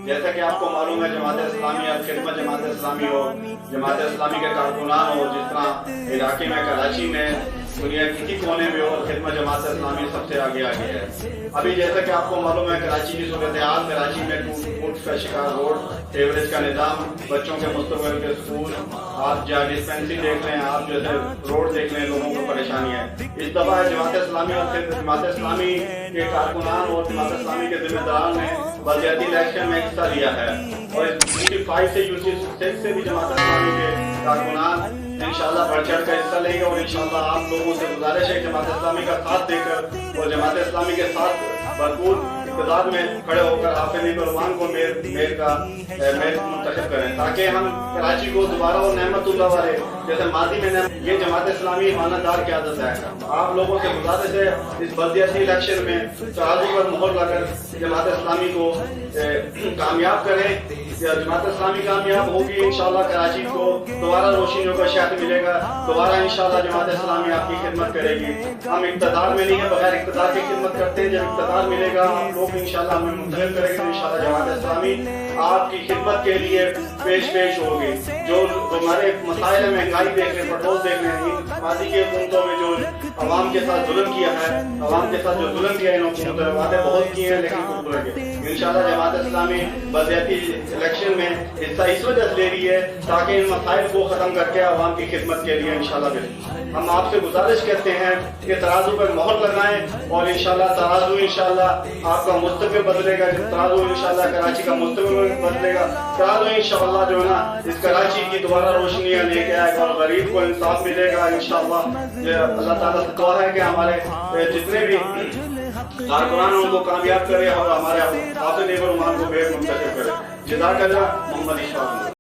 جیسا کہ آپ کو معلوم ہے جماعت اسلامی خدمت جماعت اسلامی ہو، جماعت اسلامی کے کارکنان ہو، جس طرح علاقے میں کراچی میں دنیا کسی کونے میں اور خدمت جماعت اسلامی سب سے آگے ہے۔ ابھی جیسا کہ آپ کو معلوم ہے کراچی کی صورتحال، کراچی میں ٹوٹ کا شکار روڈ، سیوریج کا نظام، بچوں کے مستقبل کے اسکول، آپ جہاں ڈسپینسری دیکھ لیں، آپ جیسے روڈ دیکھ لیں، لوگوں کو پریشانی ہے۔ اس دفعہ جماعت اسلامی اور جماعت اسلامی کے کارکنان اور جماعت اسلامی کے ذمہ داران نے بلدیاتی الیکشن میں حصہ لیا ہے، اور UT5 سے UT6 سے بھی جماعت اسلامی کے کارکنان انشاءاللہ بڑھ چڑھ کر حصہ لیں گے، اور انشاءاللہ آپ لوگوں سے گزارش ہے جماعت اسلامی کا ساتھ دے کر اور جماعت اسلامی کے ساتھ بھرپور اقتدار میں کھڑے ہو کر حافظ نعیمالرحمان کو میر منتخب کریں، تاکہ ہم کراچی کو دوبارہ وہ نعمت اللہ والے جیسے ماضی میں یہ جماعت اسلامی ایماندار کی عادت ہے۔ آپ لوگوں سے گزارش ہے اس بلدیاتی الیکشن میں ترازو پر مہر لگا کر جماعت اسلامی کو کامیاب کریں۔ جماعت اسلامی کامیاب ہوگی، انشاءاللہ کراچی کو دوبارہ روشنیوں کا شہر ملے گا، دوبارہ انشاءاللہ جماعت اسلامی آپ کی خدمت کرے گی۔ ہم اقتدار میں نہیں ہیں، بغیر اقتدار کی خدمت کرتے ہیں۔ جب اقتدار ملے گا آپ لوگ انشاءاللہ ہمیں منتخب کریں گے، انشاءاللہ جماعت اسلامی آپ کی خدمت کے لیے پیش ہوگی۔ جو ہمارے مسائل ہیں، مہنگائی دیکھ لیں، پیٹرول دیکھ لیں، ماضی کی حکومتوں میں جو عوام کے ساتھ ظلم کیا ہے، عوام کے ساتھ جو ظلم کیا ہے ان حکومتوں نے، وعدے بہت کیے ہیں لیکن کچھ پورے کیے۔ انشاءاللہ جماعت اسلامی بلدیاتی الیکشن میں حصہ اس وجہ سے لے رہی ہے تاکہ ان مسائل کو ختم کر کے عوام کی خدمت کے لیے انشاءاللہ ہم آپ سے گزارش کرتے ہیں کہ ترازو پر مہر لگائیں، اور انشاءاللہ ترازو انشاءاللہ آپ کا مستقبل بدلے گا۔ ترازو انشاءاللہ کراچی کا مستقبل بدلے گا۔ ترازو انشاءاللہ جو ہے نا اس کراچی کی دوبارہ روشنیاں لے کے آئے گا، اور غریب کو انصاف ملے گا انشاءاللہ۔ اللہ تعالیٰ سے دعا ہے کہ ہمارے جتنے بھی کارکنان ان کو کامیاب کرے اور ہمارے حافظ نعیمالرحمان کو بے منتخب کرے۔ جزاک اللہ محمد اشفاق۔